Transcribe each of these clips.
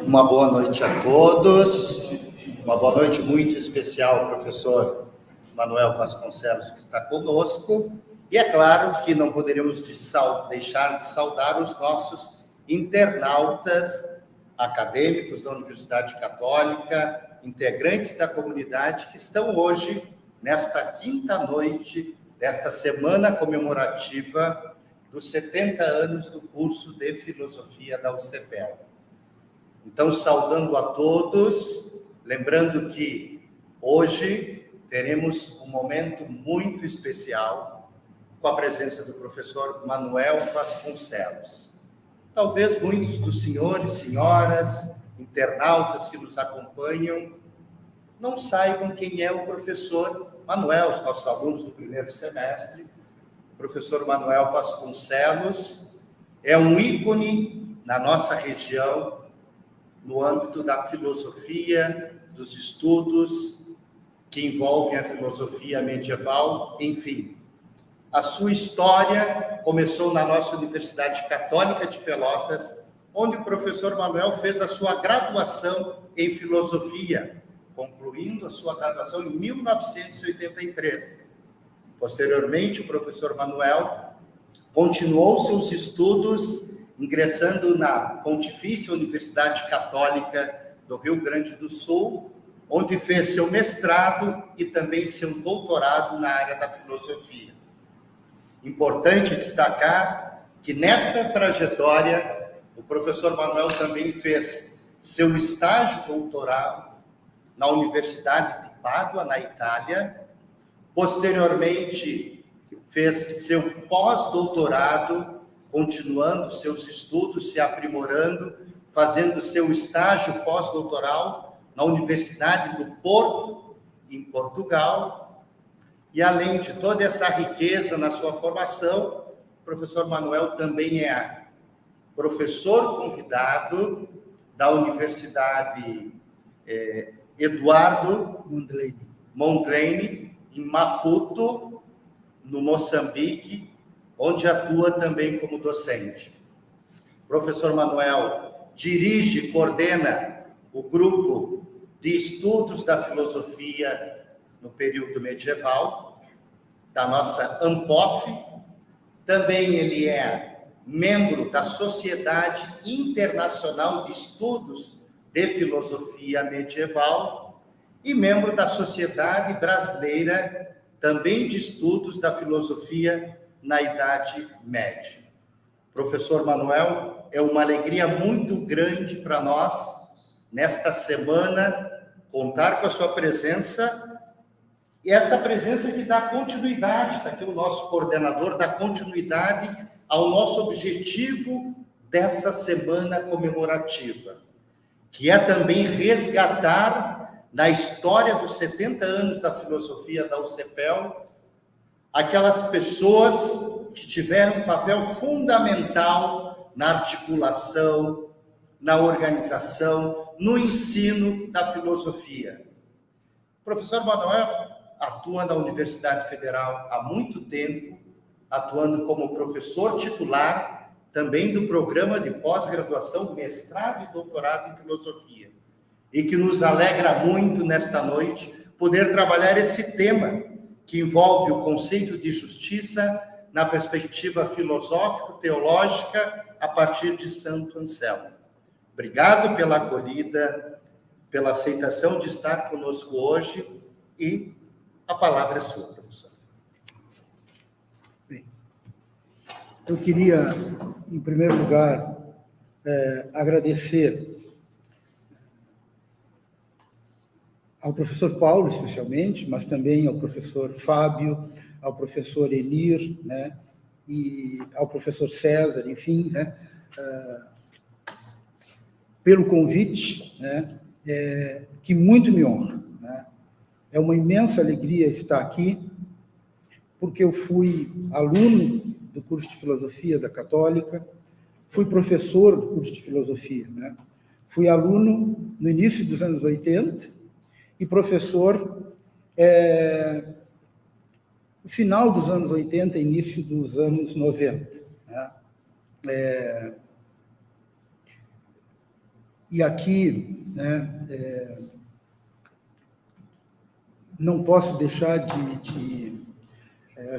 Uma boa noite a todos, uma boa noite muito especial ao professor Manuel Vasconcelos, que está conosco, e é claro que não poderíamos deixar de saudar os nossos internautas acadêmicos da Universidade Católica, integrantes da comunidade, que estão hoje, nesta quinta noite, desta semana comemorativa dos 70 anos do curso de Filosofia da UCPEL. Então, saudando a todos, lembrando que hoje teremos um momento muito especial com a presença do professor Manuel Vasconcelos. Talvez muitos dos senhores, senhoras, internautas que nos acompanham não saibam quem é o professor Manuel, os nossos alunos do primeiro semestre. O professor Manuel Vasconcelos é um ícone na nossa região, no âmbito da filosofia, dos estudos que envolvem a filosofia medieval, enfim. A sua história começou na nossa Universidade Católica de Pelotas, onde o professor Manuel fez a sua graduação em filosofia, concluindo a sua graduação em 1983. Posteriormente, o professor Manuel continuou seus estudos ingressando na Pontifícia Universidade Católica do Rio Grande do Sul, onde fez seu mestrado e também seu doutorado na área da filosofia. Importante destacar que nesta trajetória, o professor Manuel também fez seu estágio doutoral na Universidade de Pádua, na Itália. Posteriormente, fez seu pós-doutorado, continuando seus estudos, se aprimorando, fazendo seu estágio pós-doutoral na Universidade do Porto, em Portugal. E, além de toda essa riqueza na sua formação, o professor Manuel também é professor convidado da Universidade Eduardo Mondlane, em Maputo, no Moçambique, onde atua também como docente. O professor Manuel dirige e coordena o grupo de estudos da filosofia no período medieval, da nossa ANPOF. Também ele é membro da Sociedade Internacional de Estudos de Filosofia Medieval e membro da Sociedade Brasileira também de Estudos da Filosofia na Idade Média. Professor Manuel, é uma alegria muito grande para nós, nesta semana, contar com a sua presença, e essa presença que dá continuidade, está aqui o nosso coordenador, dá continuidade ao nosso objetivo dessa semana comemorativa, que é também resgatar na história dos 70 anos da filosofia da UCPEL, aquelas pessoas que tiveram um papel fundamental na articulação, na organização, no ensino da filosofia. O professor Manuel atua na Universidade Federal há muito tempo, atuando como professor titular também do programa de pós-graduação, mestrado e doutorado em filosofia, e que nos alegra muito nesta noite poder trabalhar esse tema que envolve o conceito de justiça na perspectiva filosófico-teológica a partir de Santo Anselmo. Obrigado pela acolhida, pela aceitação de estar conosco hoje, e a palavra é sua, professor. Bem, eu queria, em primeiro lugar, agradecer ao professor Paulo, especialmente, mas também ao professor Fábio, ao professor Enir, né, e ao professor César, enfim, né, pelo convite, né, que muito me honra, né. É uma imensa alegria estar aqui, porque eu fui aluno do curso de filosofia da Católica, fui professor do curso de filosofia, né, fui aluno no início dos anos 80, e professor no final dos anos 80, início dos anos 90. Né? E aqui, né, não posso deixar de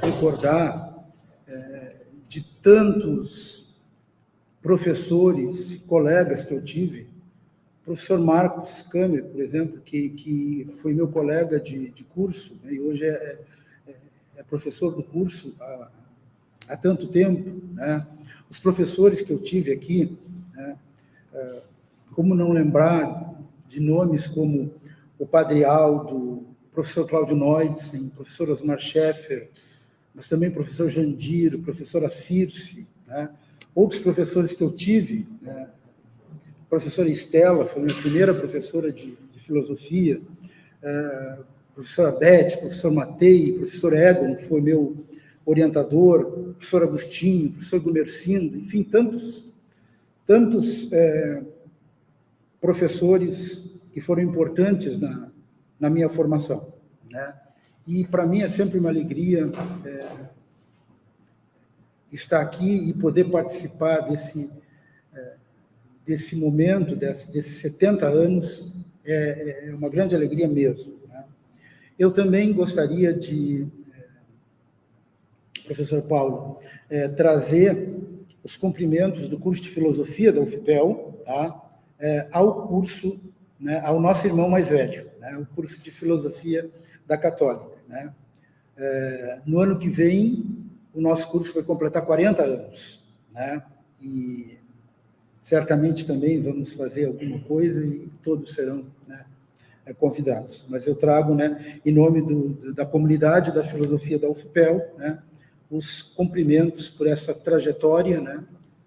recordar de tantos professores e colegas que eu tive. O professor Marcos Câmara, por exemplo, que foi meu colega de curso, né, e hoje é professor do curso há tanto tempo, né? Os professores que eu tive aqui, né, como não lembrar de nomes como o Padre Aldo, o professor Cláudio Neudsen, o professor Osmar Scheffer, mas também o professor Jandir, o professor Circe, né? Outros professores que eu tive, né? A professora Estela foi minha primeira professora de filosofia, professora Beth, professor Matei, professor Egon, que foi meu orientador, professor Agostinho, professor Gumercindo, enfim, tantos professores que foram importantes na minha formação, né? E para mim é sempre uma alegria estar aqui e poder participar desse momento, desses 70 anos, é uma grande alegria mesmo, né? Eu também gostaria de, professor Paulo, trazer os cumprimentos do curso de filosofia da UFPEL, tá? Ao curso, né, ao nosso irmão mais velho, né, o curso de filosofia da Católica, né? No ano que vem, o nosso curso vai completar 40 anos, né? E certamente também vamos fazer alguma coisa e todos serão, né, convidados. Mas eu trago, né, em nome da comunidade da filosofia da UFPEL, né, os cumprimentos por essa trajetória, né,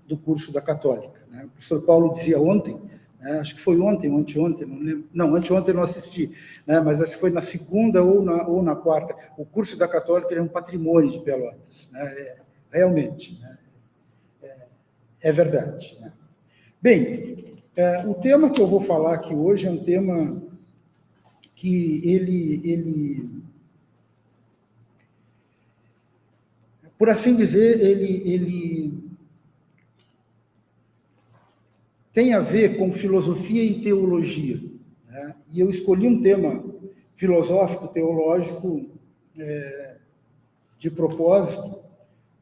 do curso da Católica, né? O professor Paulo dizia ontem, né, acho que foi ontem ou anteontem, não lembro. Não, anteontem eu não assisti, né, mas acho que foi na segunda ou na quarta. O curso da Católica é um patrimônio de Pelotas, né, realmente, né, é verdade, né? Bem, o tema que eu vou falar aqui hoje é um tema que ele por assim dizer, ele tem a ver com filosofia e teologia, né? E eu escolhi um tema filosófico, teológico, de propósito,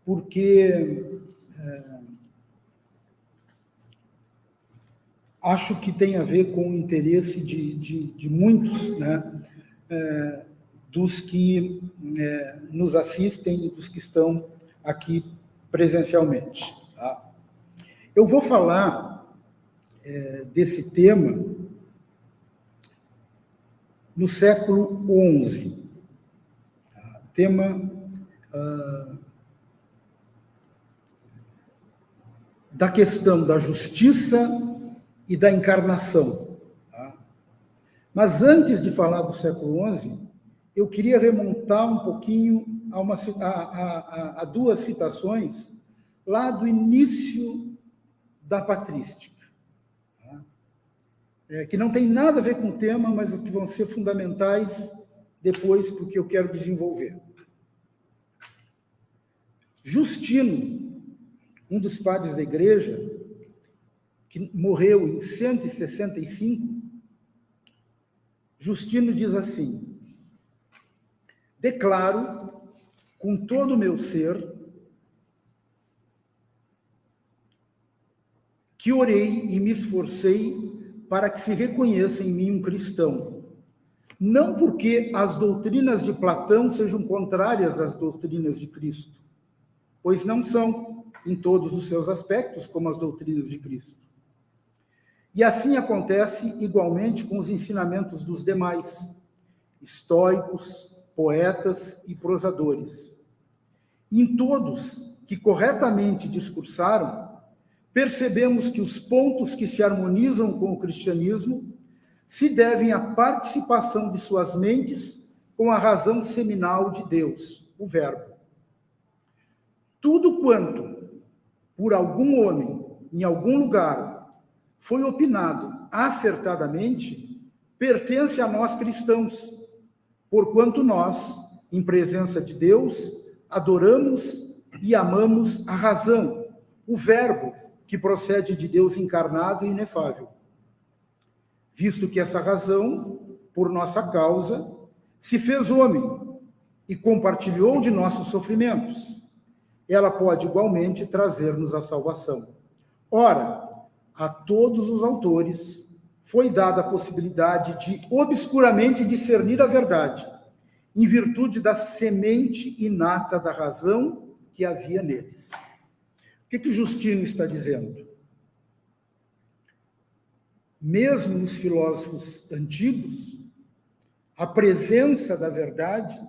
porque acho que tem a ver com o interesse de muitos, né, dos que nos assistem e dos que estão aqui presencialmente, tá? Eu vou falar desse tema no século XI, tá? Tema da questão da justiça e da encarnação, tá? Mas antes de falar do século XI, eu queria remontar um pouquinho a duas citações lá do início da patrística, tá? Que não tem nada a ver com o tema, mas que vão ser fundamentais depois para o que eu quero desenvolver. Justino, um dos padres da igreja, que morreu em 165, Justino diz assim: declaro com todo o meu ser que orei e me esforcei para que se reconheça em mim um cristão, não porque as doutrinas de Platão sejam contrárias às doutrinas de Cristo, pois não são, em todos os seus aspectos, como as doutrinas de Cristo. E assim acontece igualmente com os ensinamentos dos demais, estoicos, poetas e prosadores. Em todos que corretamente discursaram, percebemos que os pontos que se harmonizam com o cristianismo se devem à participação de suas mentes com a razão seminal de Deus, o Verbo. Tudo quanto, por algum homem, em algum lugar, foi opinado acertadamente, pertence a nós cristãos, porquanto nós, em presença de Deus, adoramos e amamos a razão, o Verbo, que procede de Deus encarnado e inefável. visto que essa razão, por nossa causa, se fez homem e compartilhou de nossos sofrimentos. Ela pode igualmente trazer-nos a salvação. Ora, a todos os autores foi dada a possibilidade de obscuramente discernir a verdade, em virtude da semente inata da razão que havia neles. O que Justino está dizendo? Mesmo nos filósofos antigos, a presença da verdade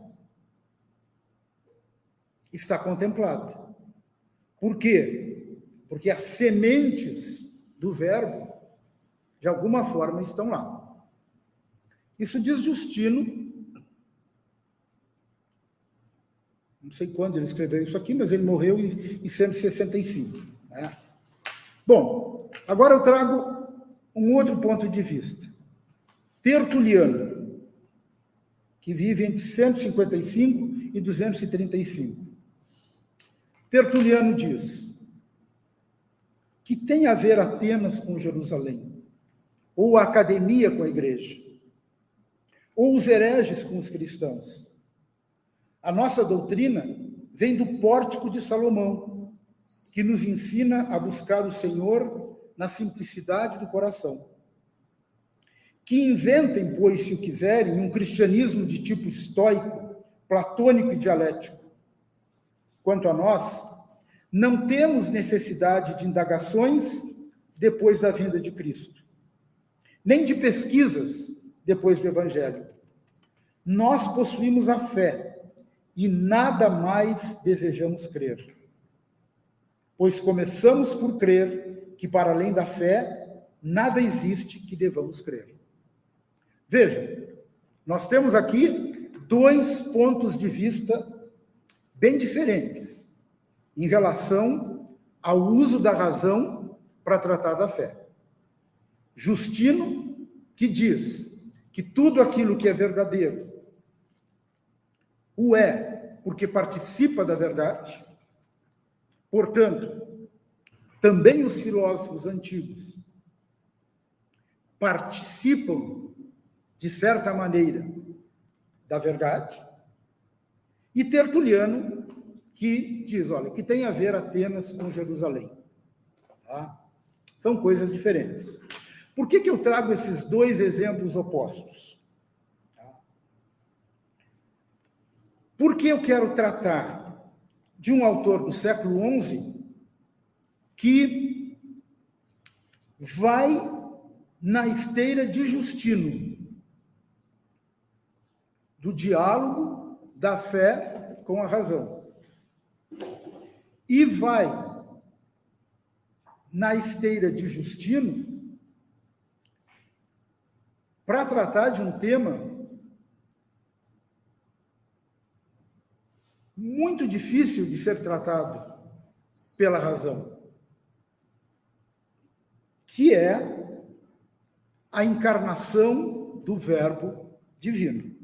está contemplada. Por quê? Porque as sementes do verbo, de alguma forma, estão lá. Isso diz Justino. Não sei quando ele escreveu isso aqui, mas ele morreu em 165. Né? Bom, agora eu trago um outro ponto de vista. Tertuliano, que vive entre 155 e 235. Tertuliano diz que tem a ver Atenas com Jerusalém, ou a academia com a igreja, ou os hereges com os cristãos. A nossa doutrina vem do pórtico de Salomão, que nos ensina a buscar o Senhor na simplicidade do coração. Que inventem, pois, se o quiserem, um cristianismo de tipo estoico, platônico e dialético. Quanto a nós, não temos necessidade de indagações depois da vinda de Cristo, nem de pesquisas depois do Evangelho. Nós possuímos a fé e nada mais desejamos crer. Pois começamos por crer que, para além da fé, nada existe que devamos crer. Veja, nós temos aqui dois pontos de vista bem diferentes em relação ao uso da razão para tratar da fé. Justino, que diz que tudo aquilo que é verdadeiro o é porque participa da verdade. Portanto, também os filósofos antigos participam, de certa maneira, da verdade. E Tertuliano, que diz, olha, que tem a ver Atenas com Jerusalém. Tá? São coisas diferentes. Por que eu trago esses dois exemplos opostos? Porque eu quero tratar de um autor do século XI que vai na esteira de Justino, do diálogo da fé com a razão. E vai na esteira de Justino para tratar de um tema muito difícil de ser tratado pela razão, que é a encarnação do Verbo divino.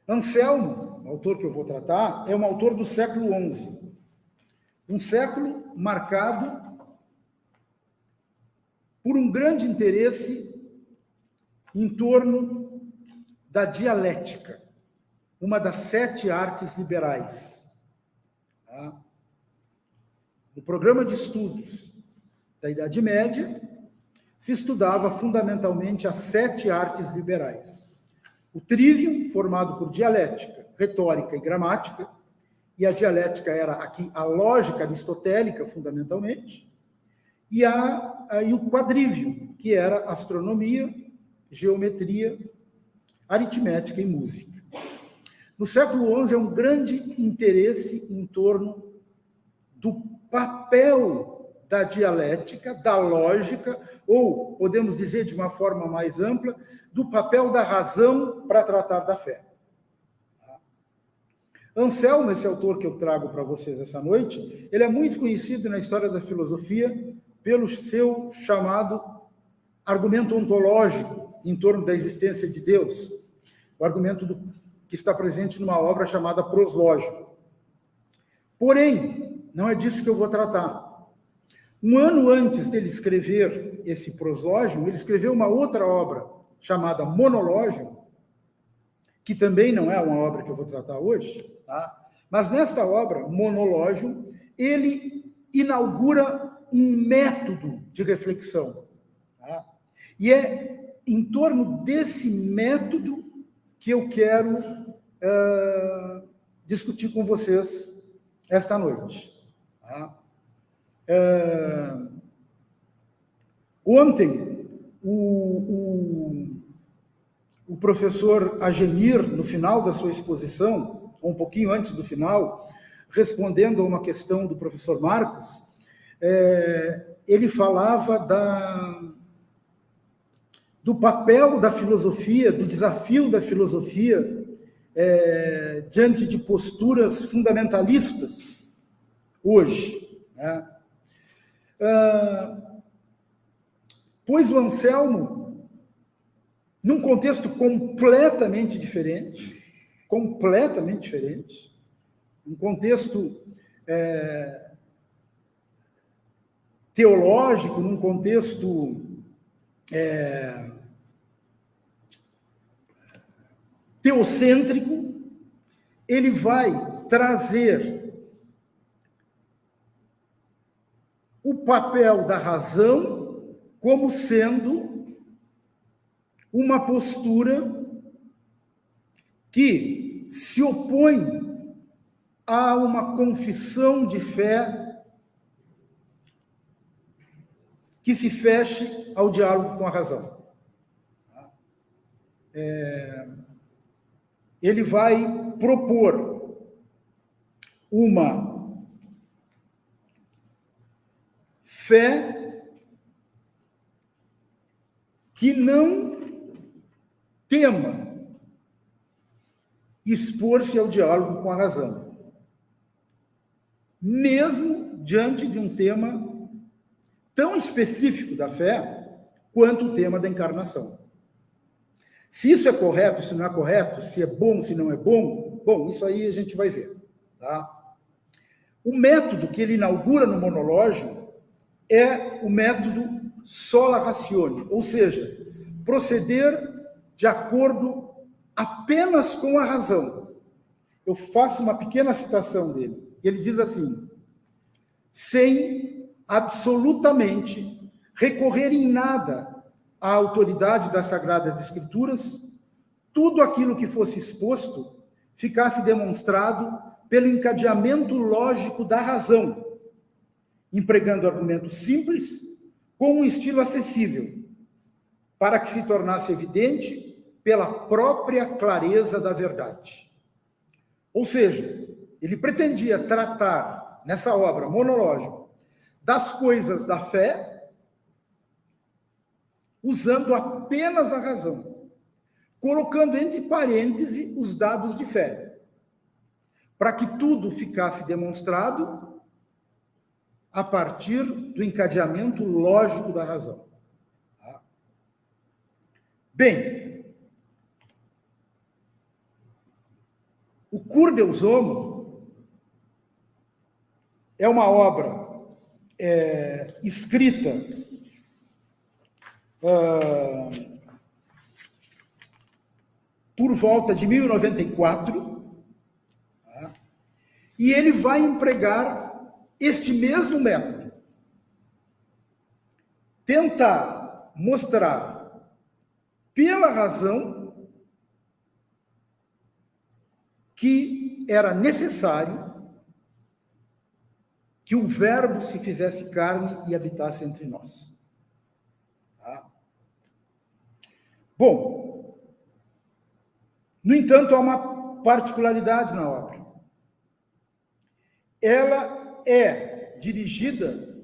Anselmo, o autor que eu vou tratar, é um autor do século XI, um século marcado por um grande interesse em torno da dialética, uma das 7 artes liberais. No programa de estudos da Idade Média, se estudava fundamentalmente as 7 artes liberais. O trivium, formado por dialética, retórica e gramática, e a dialética era aqui a lógica aristotélica, fundamentalmente, e o quadrivium, que era astronomia, geometria, aritmética e música. No século XI, é um grande interesse em torno do papel da dialética, da lógica, ou, podemos dizer de uma forma mais ampla, do papel da razão para tratar da fé. Anselmo, esse autor que eu trago para vocês essa noite, ele é muito conhecido na história da filosofia pelo seu chamado argumento ontológico em torno da existência de Deus, o argumento que está presente numa obra chamada Proslógico. Porém, não é disso que eu vou tratar. Um ano antes dele escrever esse prosógio, ele escreveu uma outra obra chamada Monológio, que também não é uma obra que eu vou tratar hoje, tá? Mas nessa obra, Monológio, ele inaugura um método de reflexão. Tá? E é em torno desse método que eu quero discutir com vocês esta noite. Tá? Ontem, o professor Agenir, no final da sua exposição, ou um pouquinho antes do final, respondendo a uma questão do professor Marcos, ele falava do papel da filosofia, do desafio da filosofia diante de posturas fundamentalistas hoje, né? Pois o Anselmo, num contexto completamente diferente, um contexto teológico, num contexto teocêntrico, ele vai trazer o papel da razão como sendo uma postura que se opõe a uma confissão de fé que se feche ao diálogo com a razão. Ele vai propor uma fé que não tema expor-se ao diálogo com a razão, mesmo diante de um tema tão específico da fé quanto o tema da encarnação. Se isso é correto, se não é correto, se é bom, se não é bom, isso aí a gente vai ver. Tá? O método que ele inaugura no Monológio é o método sola ratione, ou seja, proceder de acordo apenas com a razão. Eu faço uma pequena citação dele. Ele diz assim: sem absolutamente recorrer em nada à autoridade das Sagradas Escrituras, tudo aquilo que fosse exposto ficasse demonstrado pelo encadeamento lógico da razão, empregando argumentos simples com um estilo acessível, para que se tornasse evidente pela própria clareza da verdade. Ou seja, ele pretendia tratar, nessa obra, Monológio, das coisas da fé, usando apenas a razão, colocando entre parênteses os dados de fé, para que tudo ficasse demonstrado a partir do encadeamento lógico da razão. Bem, o Cur Deus Homo é uma obra escrita por volta de 1094, tá? E ele vai empregar este mesmo método, tentar mostrar pela razão que era necessário que o Verbo se fizesse carne e habitasse entre nós. Tá? Bom, no entanto, há uma particularidade na obra. Ela é dirigida,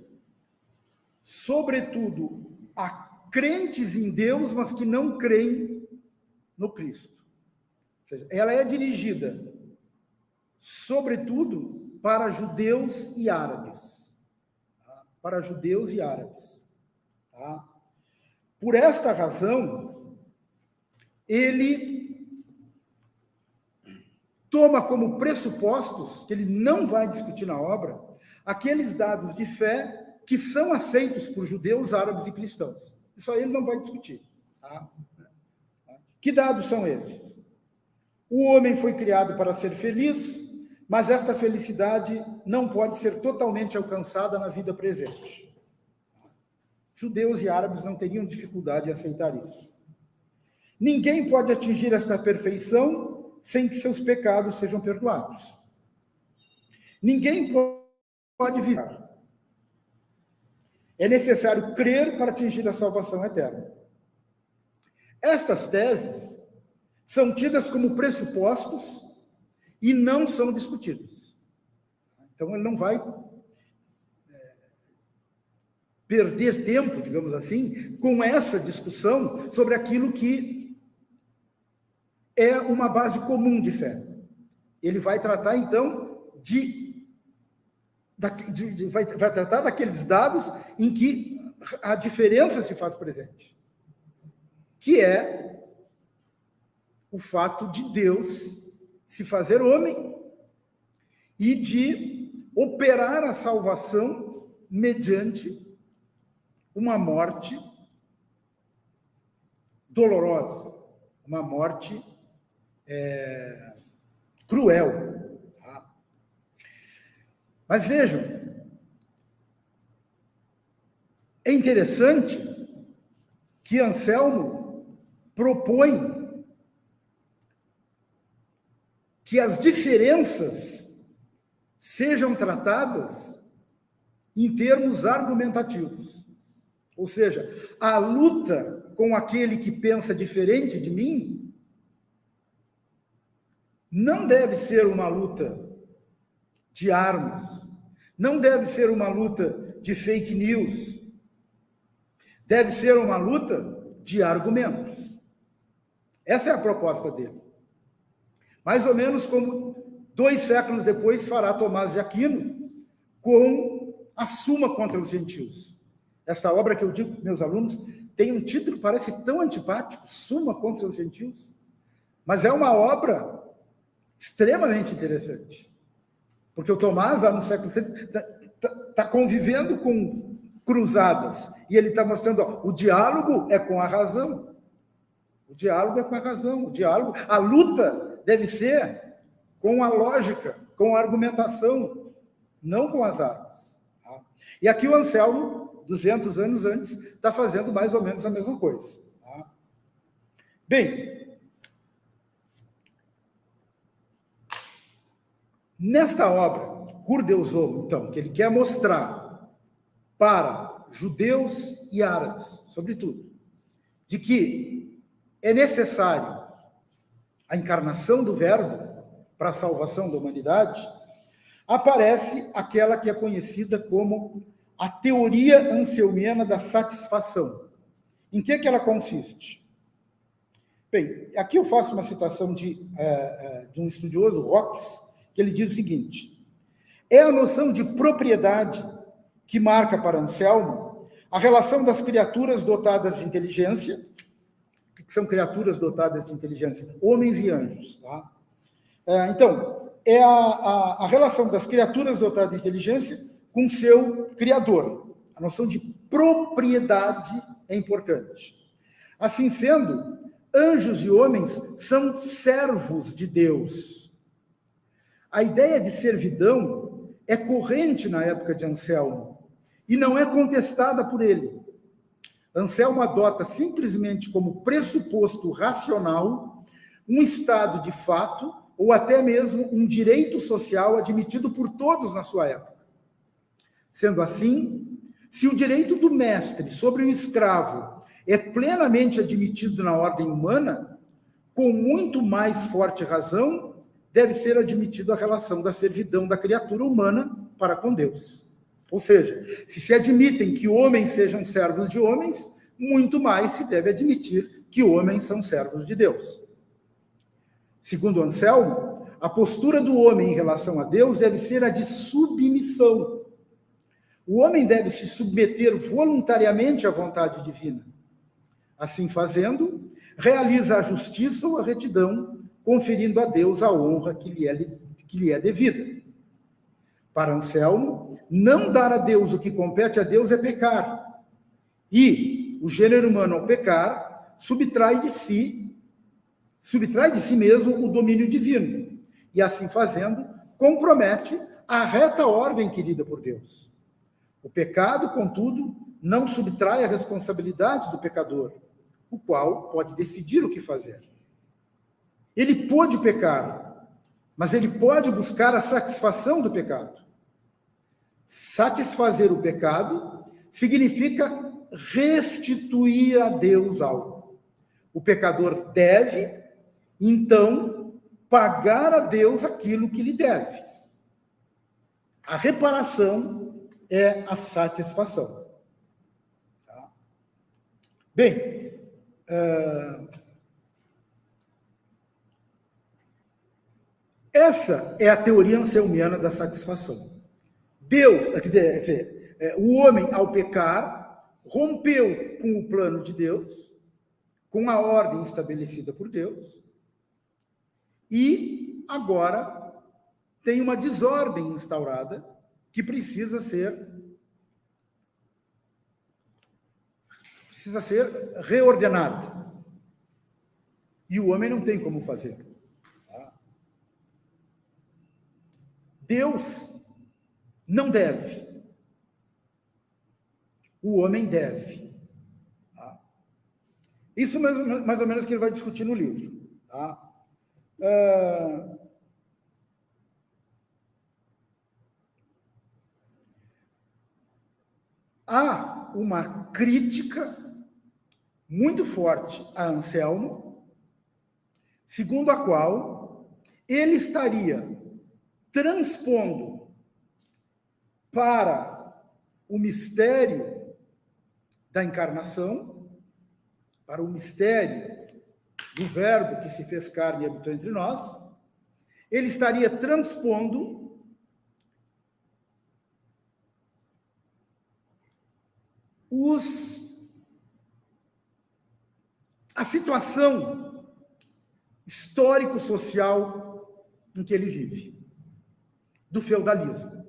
sobretudo, a crentes em Deus, mas que não creem no Cristo. Ou seja, ela é dirigida, sobretudo, para judeus e árabes. Tá? Para judeus e árabes. Tá? Por esta razão, ele toma como pressupostos, que ele não vai discutir na obra, aqueles dados de fé que são aceitos por judeus, árabes e cristãos. Isso aí ele não vai discutir. Tá? Que dados são esses? O homem foi criado para ser feliz, mas esta felicidade não pode ser totalmente alcançada na vida presente. Judeus e árabes não teriam dificuldade em aceitar isso. Ninguém pode atingir esta perfeição sem que seus pecados sejam perdoados. Ninguém pode viver. É necessário crer para atingir a salvação eterna. Estas teses são tidas como pressupostos e não são discutidas. Então, ele não vai perder tempo, digamos assim, com essa discussão sobre aquilo que é uma base comum de fé. Ele vai tratar, então, vai tratar daqueles dados em que a diferença se faz presente, que é o fato de Deus se fazer homem e de operar a salvação mediante uma morte dolorosa, uma morte cruel. Tá? Mas vejam, é interessante que Anselmo propõe que as diferenças sejam tratadas em termos argumentativos. Ou seja, a luta com aquele que pensa diferente de mim não deve ser uma luta de armas, não deve ser uma luta de fake news, deve ser uma luta de argumentos. Essa é a proposta dele. Mais ou menos como 2 séculos depois fará Tomás de Aquino com a Suma contra os Gentios. Essa obra que eu digo para meus alunos tem um título, parece tão antipático, Suma contra os Gentios, mas é uma obra extremamente interessante, porque o Tomás, lá no século III, está convivendo com cruzadas, e ele está mostrando, o diálogo é com a razão, o diálogo é com a razão, a luta deve ser com a lógica, com a argumentação, não com as armas. Tá? E aqui o Anselmo, 200 anos antes, está fazendo mais ou menos a mesma coisa. Tá? Bem, nesta obra, Cur Deus Homo, então, que ele quer mostrar para judeus e árabes, sobretudo, de que é necessário a encarnação do Verbo para a salvação da humanidade, aparece aquela que é conhecida como a teoria anselmiana da satisfação. Em que ela consiste? Bem, aqui eu faço uma citação de um estudioso, Roques, que ele diz o seguinte: é a noção de propriedade que marca para Anselmo a relação das criaturas dotadas de inteligência, que são criaturas dotadas de inteligência, homens e anjos. Tá? Então, é a relação das criaturas dotadas de inteligência com seu Criador. A noção de propriedade é importante. Assim sendo, anjos e homens são servos de Deus. A ideia de servidão é corrente na época de Anselmo e não é contestada por ele. Anselmo adota simplesmente como pressuposto racional um estado de fato ou até mesmo um direito social admitido por todos na sua época. Sendo assim, se o direito do mestre sobre o escravo é plenamente admitido na ordem humana, com muito mais forte razão, deve ser admitida a relação da servidão da criatura humana para com Deus. Ou seja, se admitem que homens sejam servos de homens, muito mais se deve admitir que homens são servos de Deus. Segundo Anselmo, a postura do homem em relação a Deus deve ser a de submissão. O homem deve se submeter voluntariamente à vontade divina. Assim fazendo, realiza a justiça ou a retidão, conferindo a Deus a honra que lhe é devida. Para Anselmo, não dar a Deus o que compete a Deus é pecar. E o gênero humano, ao pecar, subtrai de si mesmo o domínio divino. E assim fazendo, compromete a reta ordem querida por Deus. O pecado, contudo, não subtrai a responsabilidade do pecador, o qual pode decidir o que fazer. Ele pode pecar, mas ele pode buscar a satisfação do pecado. Satisfazer o pecado significa restituir a Deus algo. O pecador deve, então, pagar a Deus aquilo que lhe deve. A reparação é a satisfação. Tá? Bem, essa é a teoria anselmiana da satisfação. Deus, quer dizer, o homem, ao pecar, rompeu com o plano de Deus, com a ordem estabelecida por Deus, e agora tem uma desordem instaurada que precisa ser reordenada. E o homem não tem como fazer. Tá? Deus não deve. O homem deve. Tá? Isso mais ou menos que ele vai discutir no livro. Tá? Há uma crítica muito forte a Anselmo, segundo a qual ele estaria transpondo para o mistério da encarnação, para o mistério do Verbo que se fez carne e habitou entre nós, ele estaria transpondo a situação histórico-social em que ele vive, do feudalismo.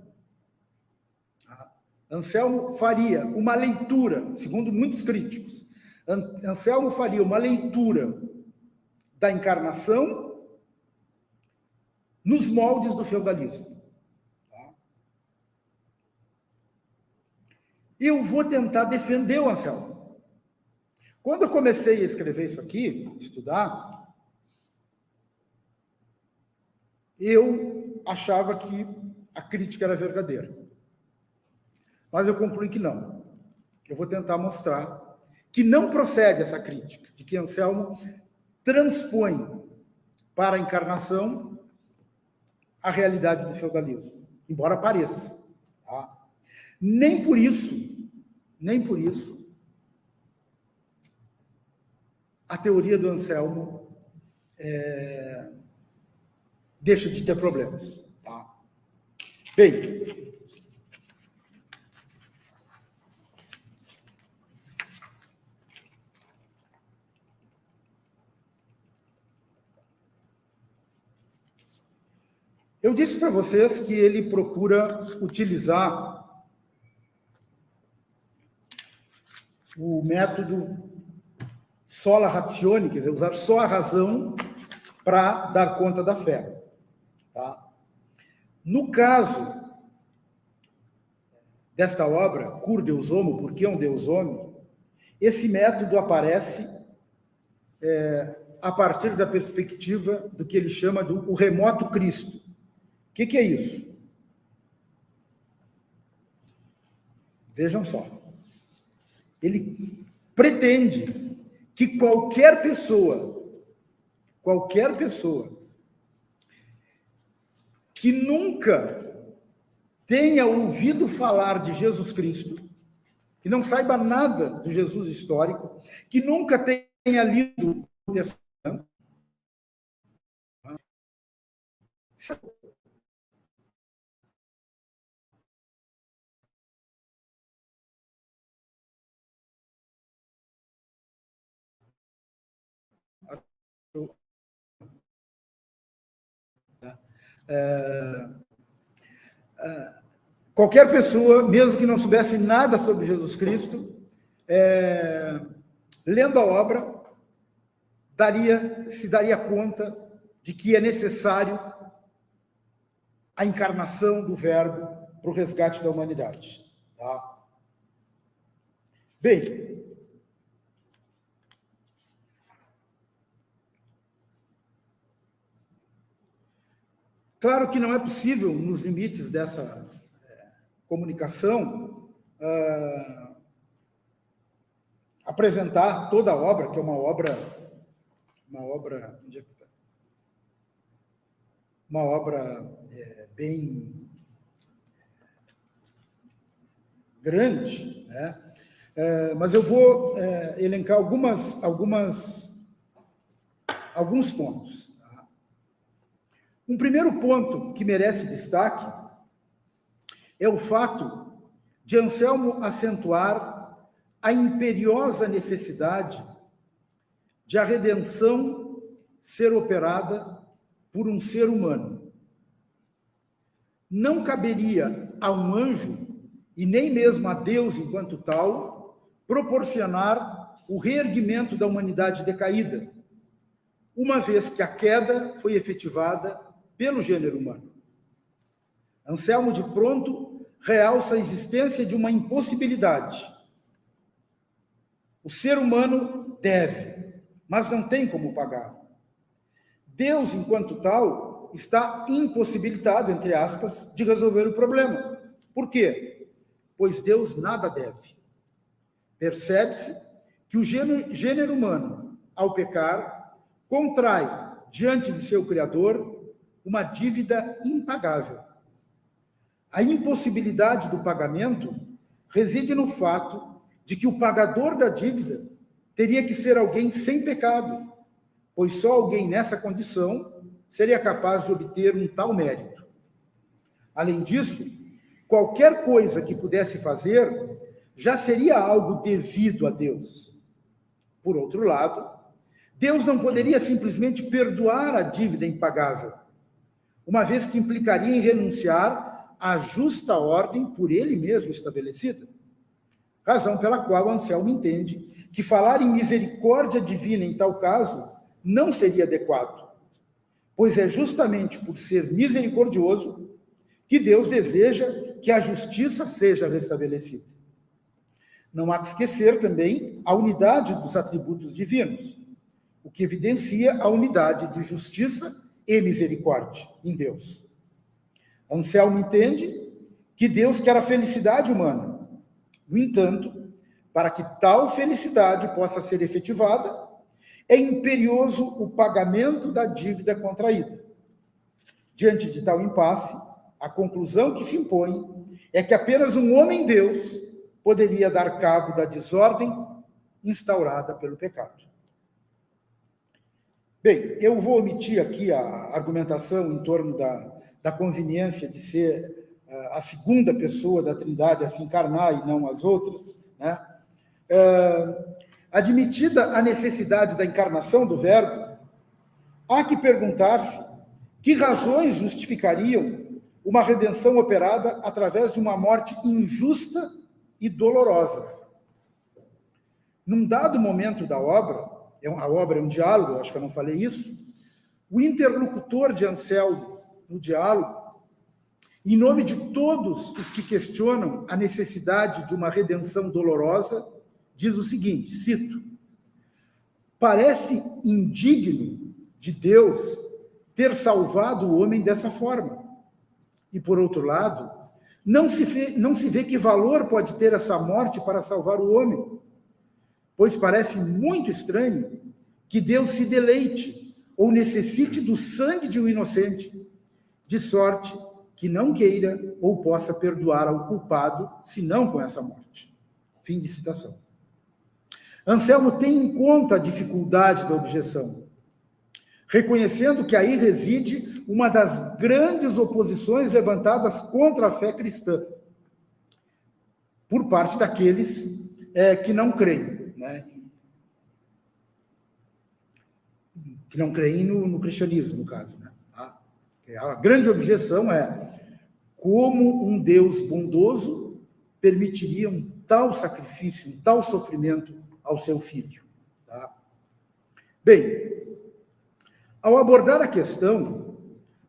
Anselmo faria uma leitura, segundo muitos críticos, Anselmo faria uma leitura da encarnação nos moldes do feudalismo. Eu vou tentar defender o Anselmo. Quando eu comecei a escrever isso aqui, estudar, eu achava que a crítica era verdadeira. Mas eu concluí que não. Eu vou tentar mostrar que não procede essa crítica, de que Anselmo transpõe para a encarnação a realidade do feudalismo, embora pareça. Tá? Nem por isso, a teoria do Anselmo deixa de ter problemas. Tá? Bem, eu disse para vocês que ele procura utilizar o método sola ratione, quer dizer, usar só a razão para dar conta da fé. Tá? No caso desta obra, Cur Deus Homo, Por que um Deus Homem, esse método aparece a partir da perspectiva do que ele chama do o remoto Cristo. O que é isso? Vejam só. Ele pretende que qualquer pessoa que nunca tenha ouvido falar de Jesus Cristo, que não saiba nada do Jesus histórico, que nunca tenha lido o Testamento, qualquer pessoa, mesmo que não soubesse nada sobre Jesus Cristo, lendo a obra, se daria conta de que é necessário a encarnação do Verbo para o resgate da humanidade. Tá? Bem, claro que não é possível, nos limites dessa comunicação, apresentar toda a obra, que é uma obra bem grande, né? Mas eu vou elencar alguns pontos. Tá? Um primeiro ponto que merece destaque é o fato de Anselmo acentuar a imperiosa necessidade de a redenção ser operada por um ser humano. Não caberia a um anjo, e nem mesmo a Deus enquanto tal, proporcionar o reerguimento da humanidade decaída, uma vez que a queda foi efetivada pelo gênero humano. Anselmo, de pronto, realça a existência de uma impossibilidade. O ser humano deve, mas não tem como pagar. Deus, enquanto tal, está impossibilitado, entre aspas, de resolver o problema. Por quê? Pois Deus nada deve. Percebe-se que o gênero humano, ao pecar, contrai, diante de seu Criador, uma dívida impagável. A impossibilidade do pagamento reside no fato de que o pagador da dívida teria que ser alguém sem pecado, pois só alguém nessa condição seria capaz de obter um tal mérito. Além disso, qualquer coisa que pudesse fazer já seria algo devido a Deus. Por outro lado, Deus não poderia simplesmente perdoar a dívida impagável, uma vez que implicaria em renunciar à justa ordem por ele mesmo estabelecida. Razão pela qual Anselmo entende que falar em misericórdia divina em tal caso não seria adequado, pois é justamente por ser misericordioso que Deus deseja que a justiça seja restabelecida. Não há que esquecer também a unidade dos atributos divinos, o que evidencia a unidade de justiça e misericórdia em Deus. Anselmo entende que Deus quer a felicidade humana. No entanto, para que tal felicidade possa ser efetivada, é imperioso o pagamento da dívida contraída. Diante de tal impasse, a conclusão que se impõe é que apenas um homem-Deus poderia dar cabo da desordem instaurada pelo pecado. Bem, eu vou omitir aqui a argumentação em torno da conveniência de ser a segunda pessoa da Trindade a se encarnar e não as outras, né? Admitida a necessidade da encarnação do Verbo, há que perguntar-se que razões justificariam uma redenção operada através de uma morte injusta e dolorosa. Num dado momento da obra, a obra é um diálogo, acho que eu não falei isso, o interlocutor de Anselmo no diálogo, em nome de todos os que questionam a necessidade de uma redenção dolorosa, diz o seguinte, cito, parece indigno de Deus ter salvado o homem dessa forma. E, por outro lado, não se vê que valor pode ter essa morte para salvar o homem, pois parece muito estranho que Deus se deleite ou necessite do sangue de um inocente, de sorte que não queira ou possa perdoar ao culpado, senão com essa morte. Fim de citação. Anselmo tem em conta a dificuldade da objeção, reconhecendo que aí reside uma das grandes oposições levantadas contra a fé cristã, por parte daqueles que não creem, né? Que não creem no cristianismo, no caso. Né? A grande objeção é como um Deus bondoso permitiria um tal sacrifício, um tal sofrimento ao seu filho. Tá? Bem, ao abordar a questão,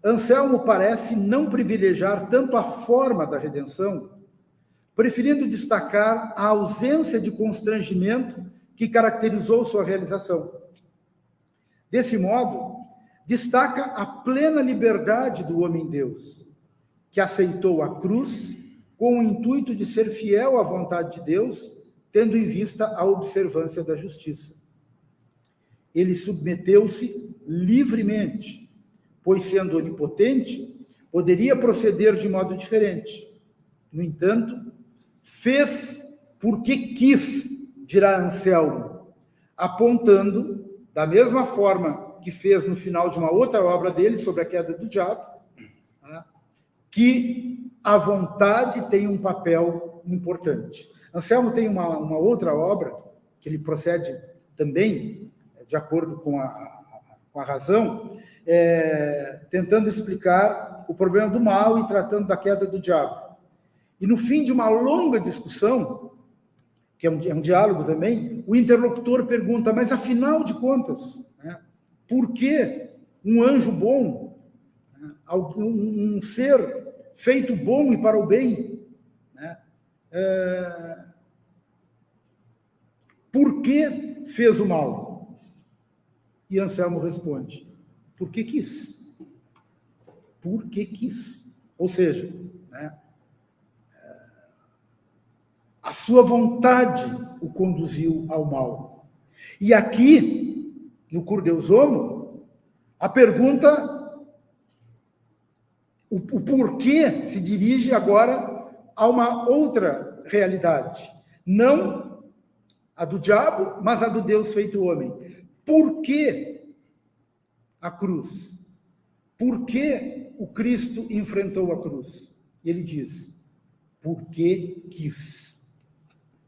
Anselmo parece não privilegiar tanto a forma da redenção, preferindo destacar a ausência de constrangimento que caracterizou sua realização. Desse modo, destaca a plena liberdade do homem-Deus, que aceitou a cruz com o intuito de ser fiel à vontade de Deus, tendo em vista a observância da justiça. Ele submeteu-se livremente, pois, sendo onipotente, poderia proceder de modo diferente. No entanto, fez porque quis, dirá Anselmo, apontando, da mesma forma que fez no final de uma outra obra dele, sobre a queda do diabo, que a vontade tem um papel importante. Anselmo tem uma outra obra, que ele procede também, de acordo com a razão, tentando explicar o problema do mal e tratando da queda do diabo. E no fim de uma longa discussão, que é um diálogo também, o interlocutor pergunta, mas afinal de contas, por que um anjo bom, um ser feito bom e para o bem, por que fez o mal? E Anselmo responde, porque quis. Porque quis. Ou seja, a sua vontade o conduziu ao mal. E aqui, no Cur Deus Homo, a pergunta, o porquê se dirige agora a uma outra realidade. Não a do diabo, mas a do Deus feito homem. Por que a cruz? Por que o Cristo enfrentou a cruz? E ele diz, porque quis.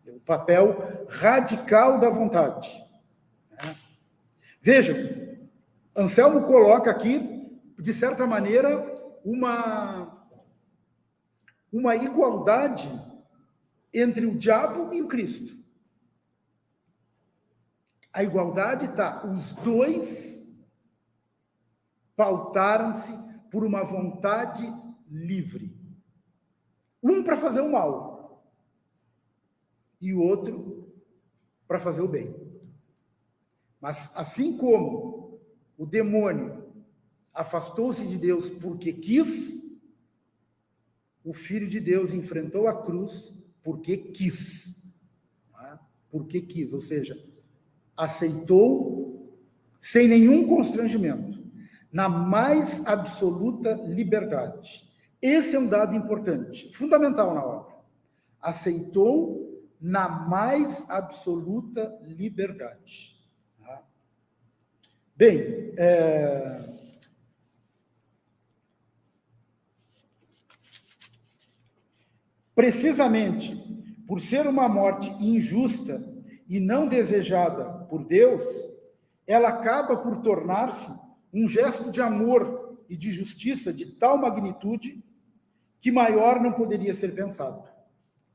O papel radical da vontade. Vejam, Anselmo coloca aqui, de certa maneira, uma igualdade entre o diabo e o Cristo. A igualdade está, os dois pautaram-se por uma vontade livre. Um para fazer o mal e o outro para fazer o bem. Mas assim como o demônio afastou-se de Deus porque quis, o Filho de Deus enfrentou a cruz porque quis. Porque quis, ou seja, aceitou sem nenhum constrangimento, na mais absoluta liberdade. Esse é um dado importante, fundamental na obra. Aceitou na mais absoluta liberdade. Bem, precisamente por ser uma morte injusta e não desejada por Deus, ela acaba por tornar-se um gesto de amor e de justiça de tal magnitude que maior não poderia ser pensado.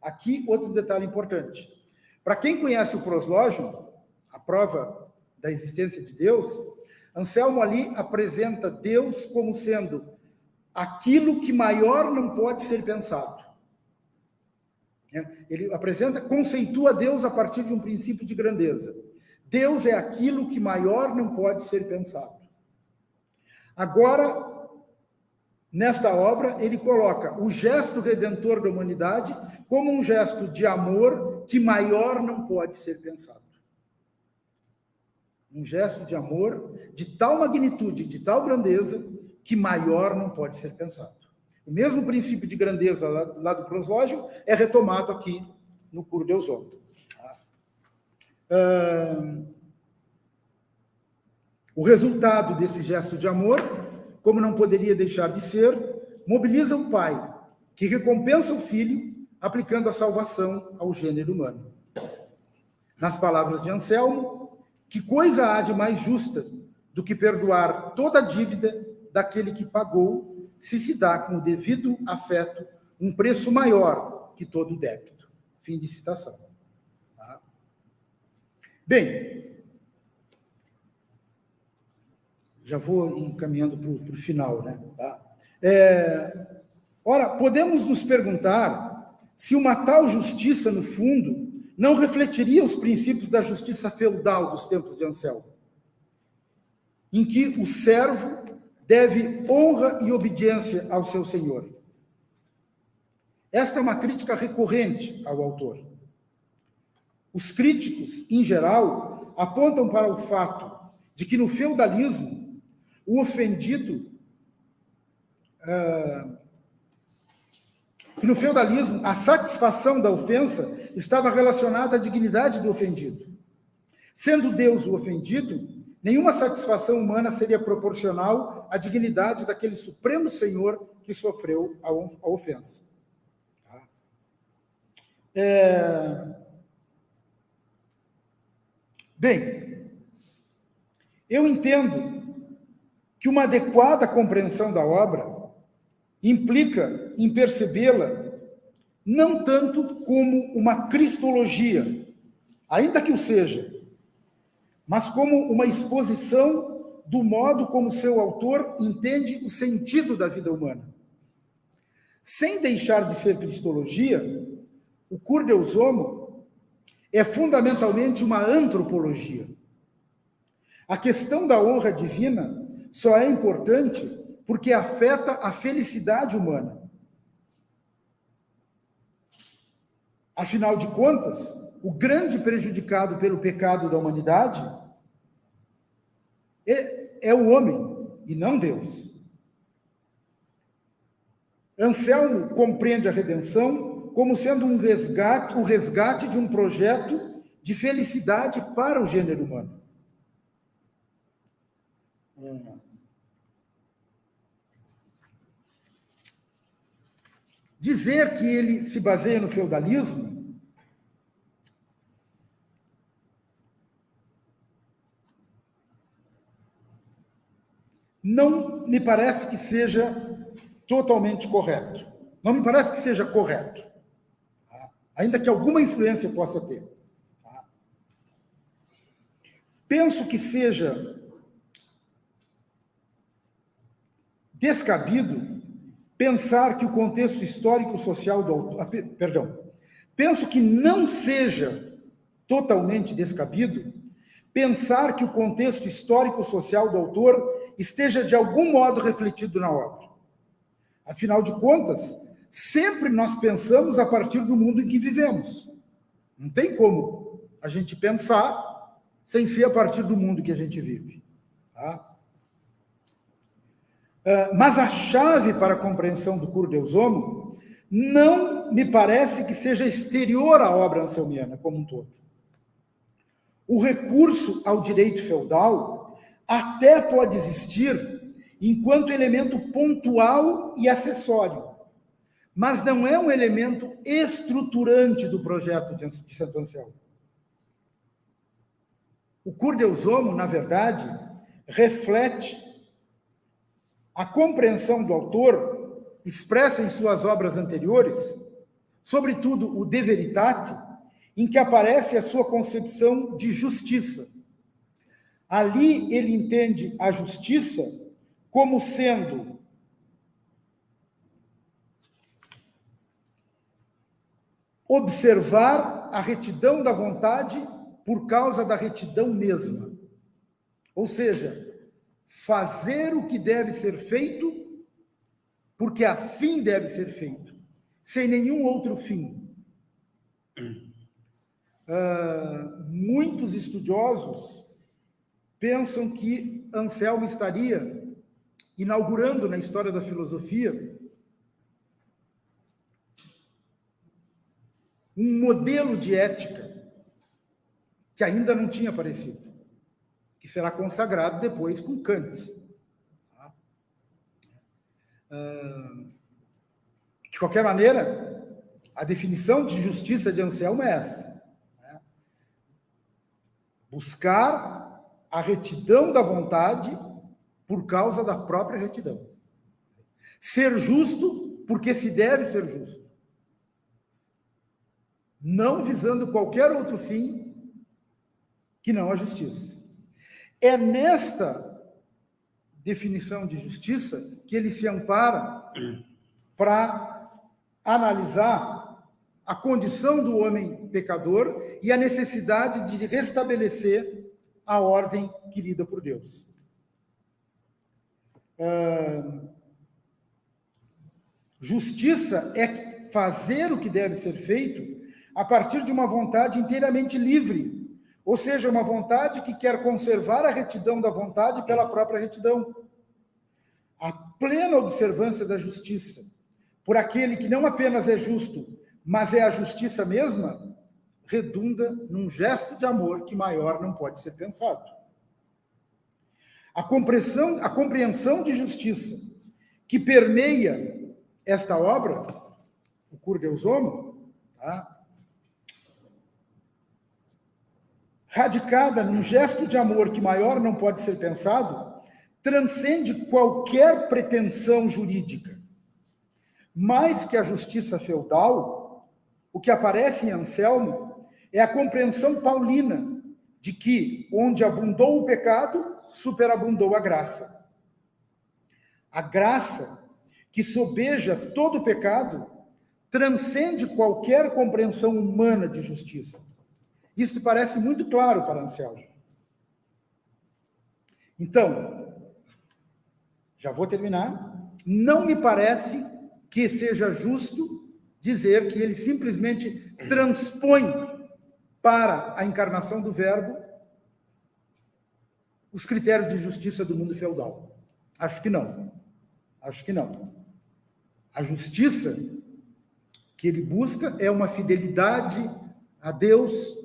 Aqui, outro detalhe importante. Para quem conhece o proslógio, a prova da existência de Deus, Anselmo ali apresenta Deus como sendo aquilo que maior não pode ser pensado. Ele conceitua Deus a partir de um princípio de grandeza. Deus é aquilo que maior não pode ser pensado. Agora, nesta obra, ele coloca o gesto redentor da humanidade como um gesto de amor que maior não pode ser pensado. Um gesto de amor de tal magnitude, de tal grandeza, que maior não pode ser pensado. O mesmo princípio de grandeza lá do proslógio é retomado aqui no Cur Deus Homo. O resultado desse gesto de amor, como não poderia deixar de ser, mobiliza o Pai, que recompensa o Filho, aplicando a salvação ao gênero humano. Nas palavras de Anselmo, que coisa há de mais justa do que perdoar toda a dívida daquele que pagou, se dá com o devido afeto um preço maior que todo débito. Fim de citação. Tá? Bem, já vou encaminhando para o final, né? Tá? Ora, podemos nos perguntar se uma tal justiça, no fundo, não refletiria os princípios da justiça feudal dos tempos de Anselmo, em que o servo deve honra e obediência ao seu senhor. Esta é uma crítica recorrente ao autor. Os críticos, em geral, apontam para o fato de que no feudalismo, o ofendido, a satisfação da ofensa estava relacionada à dignidade do ofendido. Sendo Deus o ofendido, nenhuma satisfação humana seria proporcional à dignidade daquele supremo Senhor que sofreu a ofensa. Bem, eu entendo que uma adequada compreensão da obra implica em percebê-la não tanto como uma cristologia, ainda que o seja, mas como uma exposição do modo como seu autor entende o sentido da vida humana. Sem deixar de ser cristologia, o Cur Deus Homo é fundamentalmente uma antropologia. A questão da honra divina só é importante porque afeta a felicidade humana. Afinal de contas, o grande prejudicado pelo pecado da humanidade é o homem e não Deus. Anselmo compreende a redenção como sendo o resgate de um projeto de felicidade para o gênero humano. Dizer que ele se baseia no feudalismo não me parece que seja totalmente correto. Não me parece que seja correto. Tá? Ainda que alguma influência possa ter. Tá? Penso que seja descabido pensar que o contexto histórico-social do autor... Penso que não seja totalmente descabido pensar que o contexto histórico-social do autor esteja de algum modo refletido na obra. Afinal de contas, sempre nós pensamos a partir do mundo em que vivemos. Não tem como a gente pensar sem ser a partir do mundo que a gente vive. Tá? Mas a chave para a compreensão do Cur Deus Homo não me parece que seja exterior à obra anselmiana como um todo. O recurso ao direito feudal até pode existir enquanto elemento pontual e acessório, mas não é um elemento estruturante do projeto de Santo Anselmo. O Cur Deus Homo, na verdade, reflete a compreensão do autor, expressa em suas obras anteriores, sobretudo o De Veritate, em que aparece a sua concepção de justiça. Ali ele entende a justiça como sendo observar a retidão da vontade por causa da retidão mesma. Ou seja, fazer o que deve ser feito porque assim deve ser feito, sem nenhum outro fim. Muitos estudiosos pensam que Anselmo estaria inaugurando na história da filosofia um modelo de ética que ainda não tinha aparecido, que será consagrado depois com Kant. De qualquer maneira, a definição de justiça de Anselmo é essa: buscar a retidão da vontade por causa da própria retidão. Ser justo porque se deve ser justo, não visando qualquer outro fim que não a justiça. É nesta definição de justiça que ele se ampara para analisar a condição do homem pecador e a necessidade de restabelecer a ordem querida por Deus. Justiça é fazer o que deve ser feito a partir de uma vontade inteiramente livre, ou seja, uma vontade que quer conservar a retidão da vontade pela própria retidão. A plena observância da justiça por aquele que não apenas é justo, mas é a justiça mesma, redunda num gesto de amor que maior não pode ser pensado. A compreensão de justiça que permeia esta obra, o Cur Deus Homo, tá? Radicada num gesto de amor que maior não pode ser pensado, transcende qualquer pretensão jurídica. Mais que a justiça feudal, o que aparece em Anselmo é a compreensão paulina de que, onde abundou o pecado, superabundou a graça. A graça, que sobeja todo o pecado, transcende qualquer compreensão humana de justiça. Isso parece muito claro para Anselmo. Então, já vou terminar. Não me parece que seja justo dizer que ele simplesmente transpõe para a encarnação do Verbo os critérios de justiça do mundo feudal. Acho que não. Acho que não. A justiça que ele busca é uma fidelidade a Deus,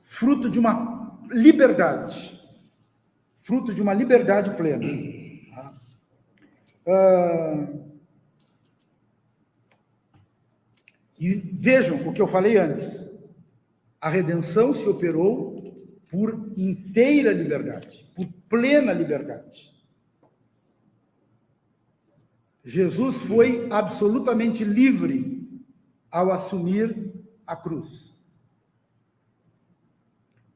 fruto de uma liberdade plena. E vejam o que eu falei antes, a redenção se operou por inteira liberdade, por plena liberdade. Jesus foi absolutamente livre ao assumir a cruz.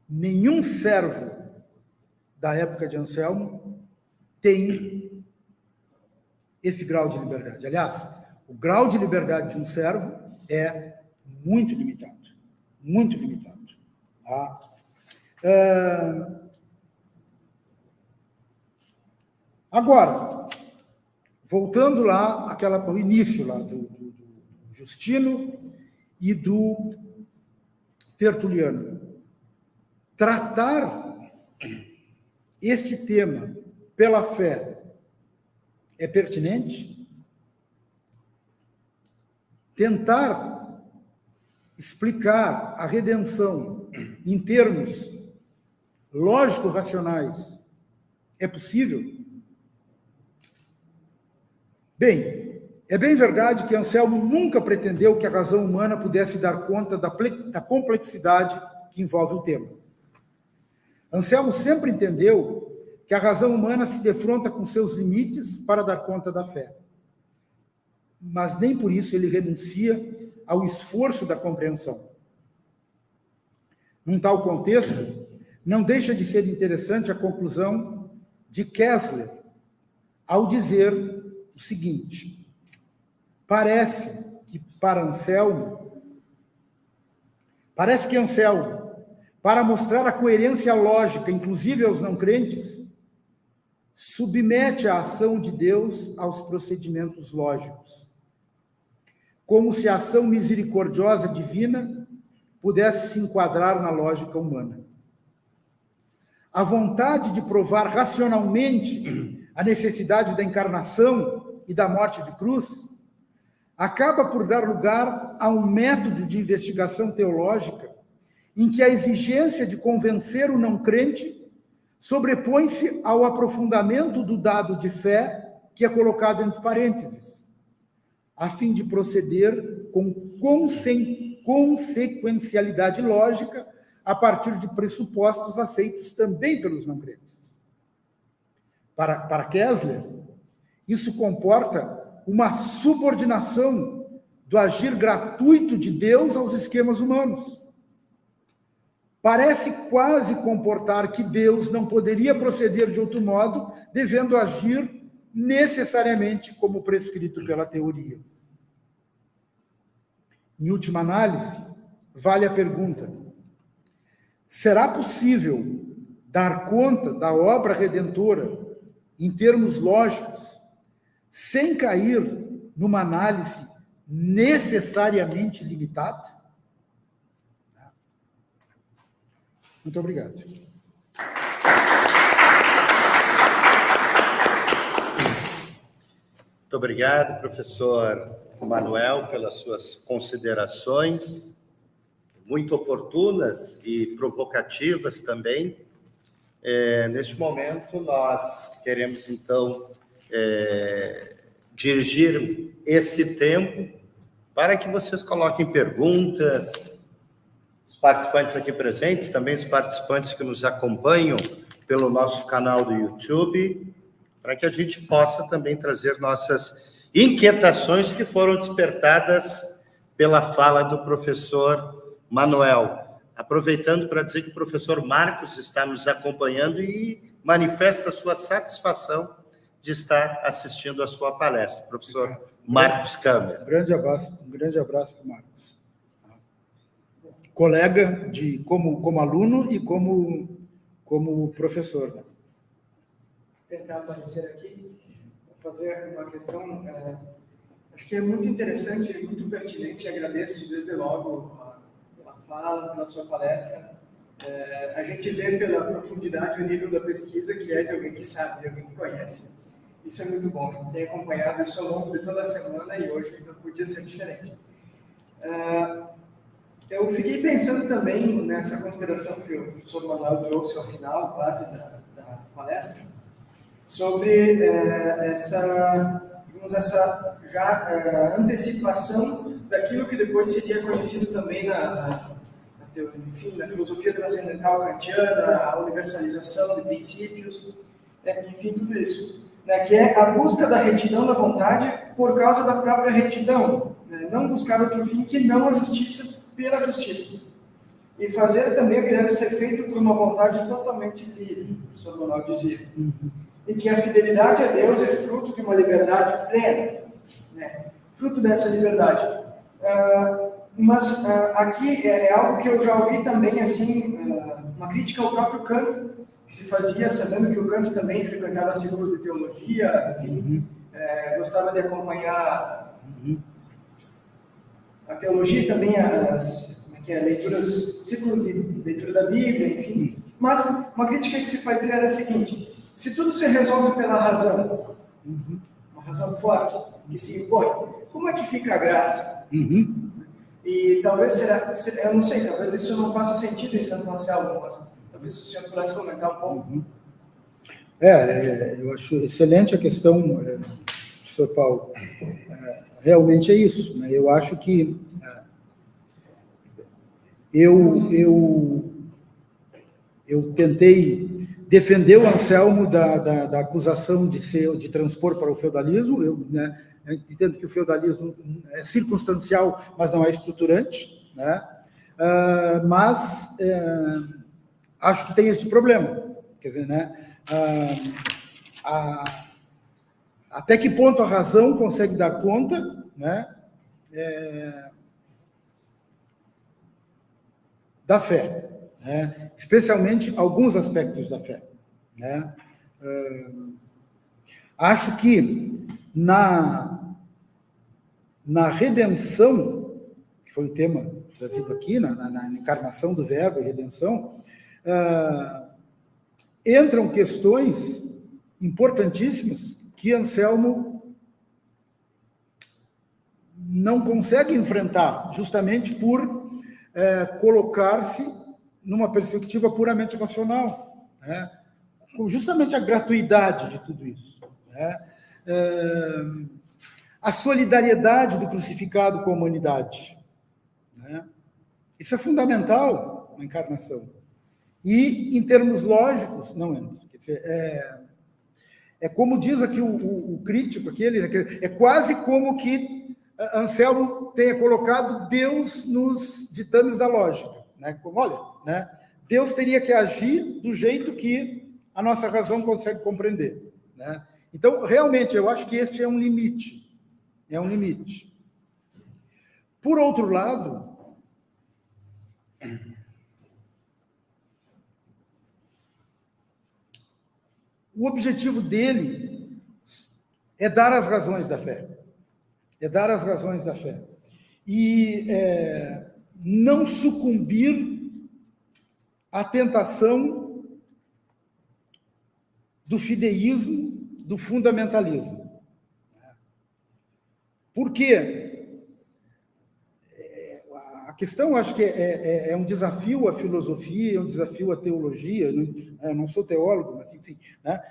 Nenhum servo da época de Anselmo tem esse grau de liberdade. Aliás, o grau de liberdade de um servo é muito limitado. Muito limitado. Tá? Agora, voltando lá ao início lá do Justino e do Tertuliano, tratar este tema pela fé é pertinente? Tentar explicar a redenção em termos lógico-racionais é possível? Bem, é bem verdade que Anselmo nunca pretendeu que a razão humana pudesse dar conta da complexidade que envolve o tema. Anselmo sempre entendeu que a razão humana se defronta com seus limites para dar conta da fé. Mas nem por isso ele renuncia ao esforço da compreensão. Num tal contexto, não deixa de ser interessante a conclusão de Kessler, ao dizer o seguinte: parece que Anselmo, para mostrar a coerência lógica, inclusive aos não crentes, submete a ação de Deus aos procedimentos lógicos, como se a ação misericordiosa divina pudesse se enquadrar na lógica humana. A vontade de provar racionalmente a necessidade da encarnação e da morte de cruz acaba por dar lugar a um método de investigação teológica em que a exigência de convencer o não crente sobrepõe-se ao aprofundamento do dado de fé que é colocado entre parênteses, a fim de proceder com consequencialidade lógica a partir de pressupostos aceitos também pelos não crentes. para Kessler, isso comporta uma subordinação do agir gratuito de Deus aos esquemas humanos. Parece quase comportar que Deus não poderia proceder de outro modo, devendo agir necessariamente como prescrito pela teoria. Em última análise, vale a pergunta: será possível dar conta da obra redentora em termos lógicos, sem cair numa análise necessariamente limitada? Muito obrigado. Muito obrigado, professor Manuel, pelas suas considerações, muito oportunas e provocativas também. Neste momento, nós queremos, então, dirigir esse tempo para que vocês coloquem perguntas, os participantes aqui presentes, também os participantes que nos acompanham pelo nosso canal do YouTube, para que a gente possa também trazer nossas inquietações que foram despertadas pela fala do professor Manuel. Aproveitando para dizer que o professor Marcos está nos acompanhando e manifesta sua satisfação de estar assistindo a sua palestra. Professor Marcos Câmara. Um grande abraço para o Marcos. Colega como aluno e como professor. Vou tentar aparecer aqui, vou fazer uma questão, acho que é muito interessante e muito pertinente, e agradeço desde logo pela fala, pela sua palestra. A gente vê pela profundidade o nível da pesquisa que é de alguém que sabe, de alguém que conhece. Isso é muito bom. Tenho acompanhado isso ao longo de toda a semana e hoje não podia ser diferente. Eu fiquei pensando também nessa consideração que o professor Manuel trouxe ao final, quase, da palestra, sobre essa antecipação daquilo que depois seria conhecido também na filosofia transcendental kantiana, a universalização de princípios, enfim, tudo isso, né, que é a busca da retidão da vontade por causa da própria retidão, né, não buscar outro fim que não a justiça pela justiça, e fazer também o que deve ser feito por uma vontade totalmente livre, o professor Manuel dizia, e que a fidelidade a Deus é fruto de uma liberdade plena, né, fruto dessa liberdade. Mas aqui é algo que eu já ouvi também, assim, uma crítica ao próprio Kant, que se fazia, sabendo que o Kant também frequentava círculos de teologia, enfim, gostava de acompanhar a teologia e também círculos de leitura da Bíblia, enfim. Mas uma crítica que se fazia era a seguinte: se tudo se resolve pela razão, uma razão forte, que se impõe, como é que fica a graça? E talvez eu não sei, talvez isso não faça sentido em Santo Anselmo, mas talvez o senhor pudesse comentar um pouco. Eu acho excelente a questão, professor Paulo. Realmente é isso, né? Eu acho que eu tentei defender o Anselmo da acusação de transpor para o feudalismo. Eu entendo que o feudalismo é circunstancial, mas não é estruturante, né? Mas acho que tem esse problema. Quer dizer, né? Até que ponto a razão consegue dar conta, né, da fé, né? Especialmente alguns aspectos da fé, né? Acho que na redenção, que foi o tema trazido aqui, na encarnação do verbo e redenção, entram questões importantíssimas que Anselmo não consegue enfrentar, justamente por colocar-se numa perspectiva puramente racional, né? Com justamente a gratuidade de tudo isso, né? A solidariedade do crucificado com a humanidade, né? Isso é fundamental na encarnação. E, em termos lógicos, não entra. Quer dizer, É como diz aqui o crítico, aquele, né, é quase como que Anselmo tenha colocado Deus nos ditames da lógica. Né? Como, olha, né, Deus teria que agir do jeito que a nossa razão consegue compreender. Né? Então, realmente, eu acho que este é um limite. É um limite. Por outro lado, o objetivo dele é dar as razões da fé. É dar as razões da fé. E não sucumbir à tentação do fideísmo, do fundamentalismo. Por quê? A questão, acho que é um desafio à filosofia, é um desafio à teologia. Eu não sou teólogo, mas enfim. Né?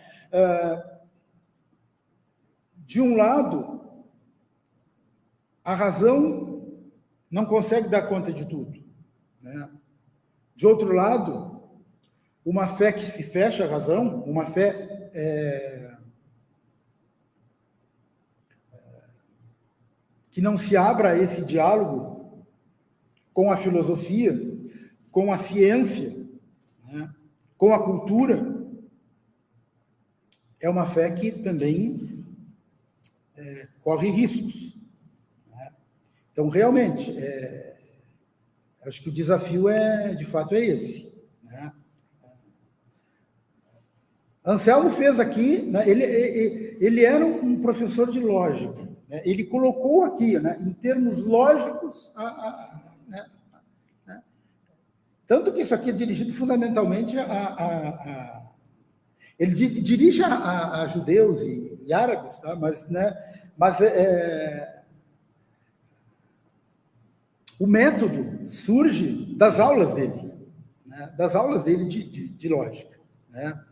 De um lado, a razão não consegue dar conta de tudo. Né? De outro lado, uma fé que se fecha à razão, uma fé que não se abra a esse diálogo com a filosofia, com a ciência, né, com a cultura, é uma fé que também corre riscos. Né? Então, realmente, acho que o desafio de fato, é esse. Né? Anselmo fez aqui, né, ele era um professor de lógica, né, ele colocou aqui, né, em termos lógicos, né, tanto que isso aqui é dirigido fundamentalmente ele dirige a judeus e árabes, tá? Mas o método surge das aulas dele, né? Das aulas dele de lógica, né?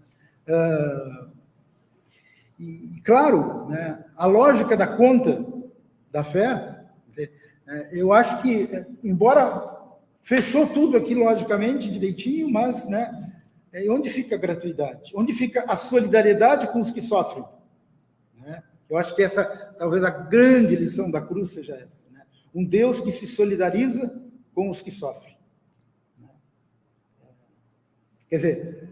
E claro, né, a lógica da conta da fé, eu acho que, embora fechou tudo aqui logicamente, direitinho, mas, né, onde fica a gratuidade? Onde fica a solidariedade com os que sofrem? Né? Eu acho que essa, talvez, a grande lição da cruz seja essa. Né? Um Deus que se solidariza com os que sofrem. Quer dizer,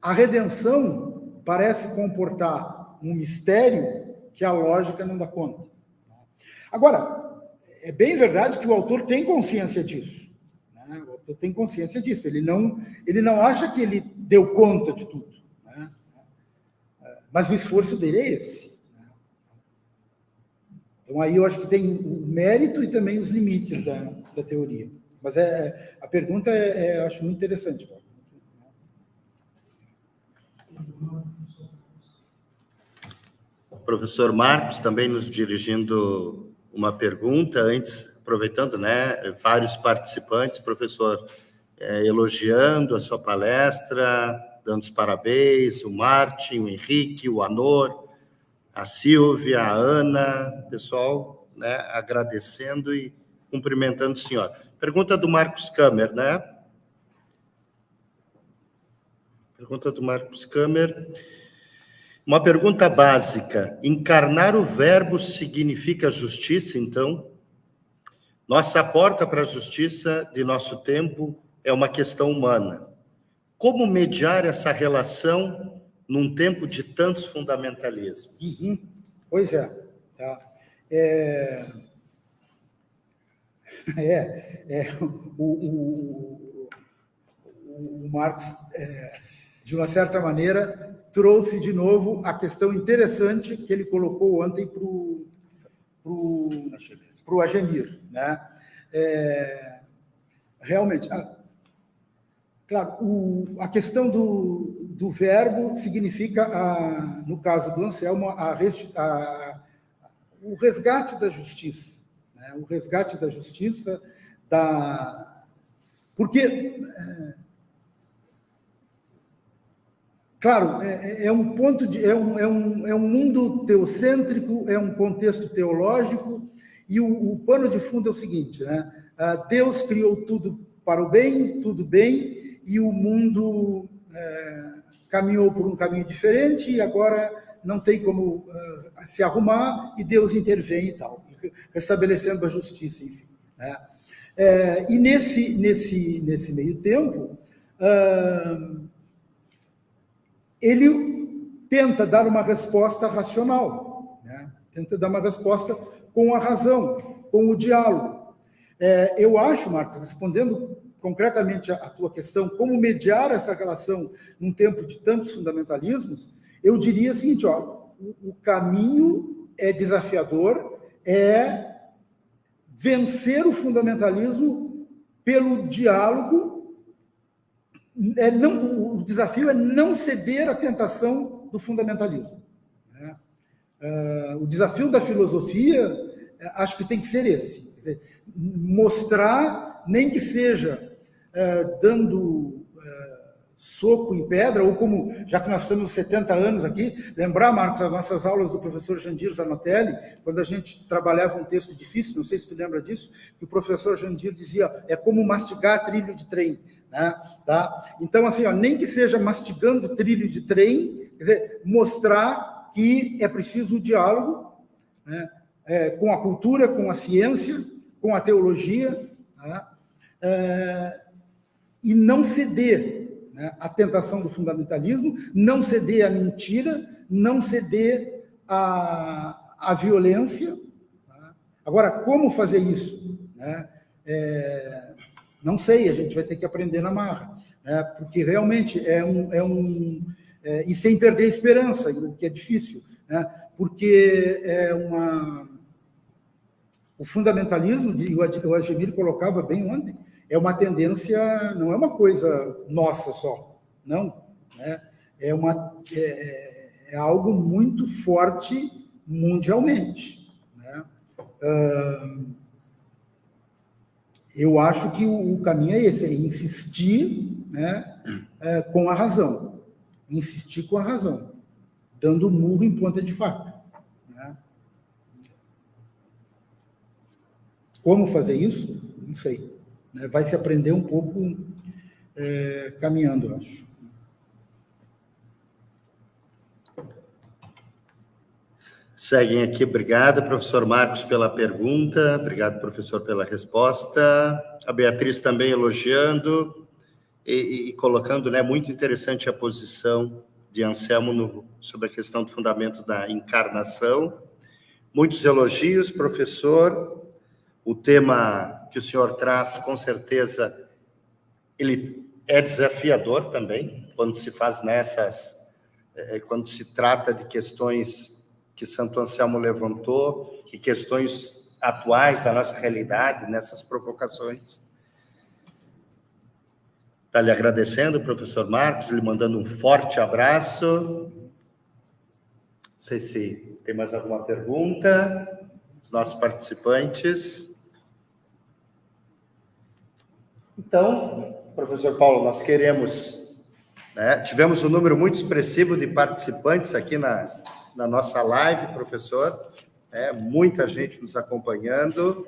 a redenção parece comportar um mistério que a lógica não dá conta. Agora, é bem verdade que o autor tem consciência disso. Né? O autor tem consciência disso. Ele não acha que ele deu conta de tudo. Né? Mas o esforço dele é esse. Né? Então, aí eu acho que tem o mérito e também os limites da teoria. Mas a pergunta eu acho muito interessante, Paulo. O professor Marcos também nos dirigindo uma pergunta, antes, aproveitando, né, vários participantes, professor, elogiando a sua palestra, dando os parabéns, o Martin, o Henrique, o Anor, a Silvia, a Ana, pessoal, né, agradecendo e cumprimentando o senhor. Pergunta do Marcos Kammer, né? Pergunta do Marcos Kammer. Uma pergunta básica. Encarnar o verbo significa justiça, então? Nossa porta para a justiça de nosso tempo é uma questão humana. Como mediar essa relação num tempo de tantos fundamentalismos? Uhum. Pois é. Tá. O Marx, de uma certa maneira, trouxe de novo a questão interessante que ele colocou ontem para o Agemir. Né? Realmente, claro, a questão do verbo significa, no caso do Anselmo, o resgate da justiça. Né? O resgate da justiça, porque... Claro, é um ponto é um mundo teocêntrico, é um contexto teológico, e o pano de fundo é o seguinte, né? Deus criou tudo para o bem, tudo bem, e o mundo caminhou por um caminho diferente e agora não tem como se arrumar e Deus intervém e tal, restabelecendo a justiça, enfim. Né? E nesse meio tempo, ele tenta dar uma resposta racional, né? Tenta dar uma resposta com a razão, com o diálogo. Eu acho, Marcos, respondendo concretamente a tua questão, como mediar essa relação num tempo de tantos fundamentalismos, eu diria o seguinte, o caminho é desafiador, é vencer o fundamentalismo pelo diálogo. O desafio é não ceder à tentação do fundamentalismo. Né? O desafio da filosofia, acho que tem que ser esse. Quer dizer, mostrar, nem que seja dando soco em pedra, ou como, já que nós temos 70 anos aqui, lembrar, Marcos, as nossas aulas do professor Jandir Zanotelli, quando a gente trabalhava um texto difícil, não sei se tu lembra disso, que o professor Jandir dizia, é como mastigar trilho de trem. Né? Tá? Então, assim, nem que seja mastigando trilho de trem, quer dizer, mostrar que é preciso o diálogo, né? Com a cultura, com a ciência, com a teologia, né? E não ceder, né, à tentação do fundamentalismo, não ceder à mentira, não ceder à violência. Tá? Agora, como fazer isso? Né? Não sei, a gente vai ter que aprender na marra, né? Porque realmente e sem perder a esperança, que é difícil, né? Porque o fundamentalismo, o Adgemir colocava bem ontem, é uma tendência, não é uma coisa nossa só, não, né? É algo muito forte mundialmente, né? Eu acho que o caminho é esse, é insistir, né, com a razão, insistir com a razão, dando murro em ponta de faca. Né? Como fazer isso? Não sei. Vai se aprender um pouco caminhando, eu acho. Seguem aqui, obrigado, professor Marcos, pela pergunta, obrigado, professor, pela resposta. A Beatriz também elogiando e colocando, né, muito interessante a posição de Anselmo sobre a questão do fundamento da encarnação. Muitos elogios, professor. O tema que o senhor traz, com certeza, ele é desafiador também, quando se faz quando se trata de questões que Santo Anselmo levantou, e questões atuais da nossa realidade, nessas provocações. Está lhe agradecendo, professor Marcos, lhe mandando um forte abraço. Não sei se tem mais alguma pergunta, os nossos participantes. Então, professor Paulo, nós queremos, né, tivemos um número muito expressivo de participantes aqui na nossa live, professor, muita gente nos acompanhando.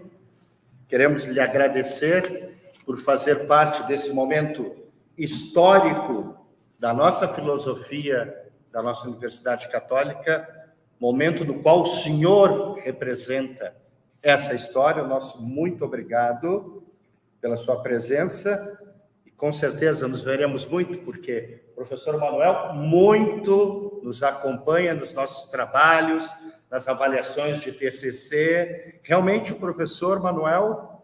Queremos lhe agradecer por fazer parte desse momento histórico da nossa filosofia, da nossa Universidade Católica, momento no qual o senhor representa essa história. O nosso muito obrigado pela sua presença, e com certeza nos veremos muito, porque o professor Manuel muito nos acompanha nos nossos trabalhos, nas avaliações de TCC. Realmente, o professor Manuel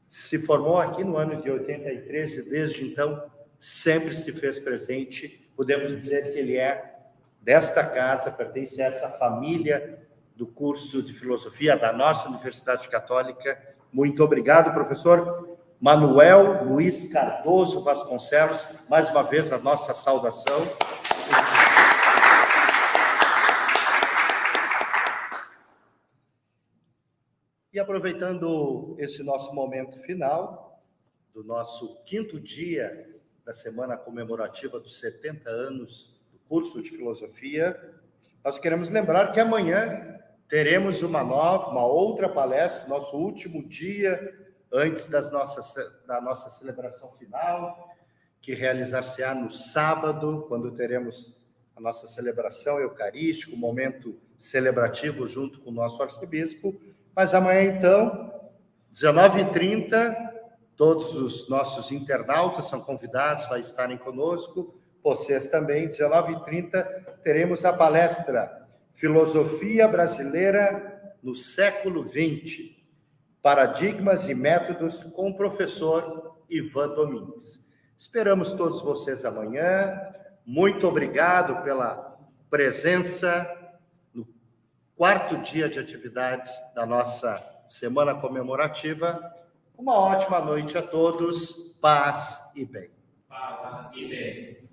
se formou aqui no ano de 83 e desde então sempre se fez presente. Podemos dizer que ele é desta casa, pertence a essa família do curso de filosofia da nossa Universidade Católica. Muito obrigado, professor Manuel Luiz Cardoso Vasconcelos. Mais uma vez, a nossa saudação. E aproveitando esse nosso momento final, do nosso 5º dia da semana comemorativa dos 70 anos do curso de filosofia, nós queremos lembrar que amanhã teremos uma outra palestra, nosso último dia antes da nossa celebração final, que realizar-se-á no sábado, quando teremos a nossa celebração eucarística, um momento celebrativo junto com o nosso arcebispo. Mas amanhã, então, 19h30, todos os nossos internautas são convidados a estarem conosco. Vocês também, 19h30, teremos a palestra Filosofia Brasileira no Século XX, Paradigmas e Métodos, com o professor Ivan Domingues. Esperamos todos vocês amanhã. Muito obrigado pela presença no 4º dia de atividades da nossa semana comemorativa. Uma ótima noite a todos. Paz e bem. Paz e bem.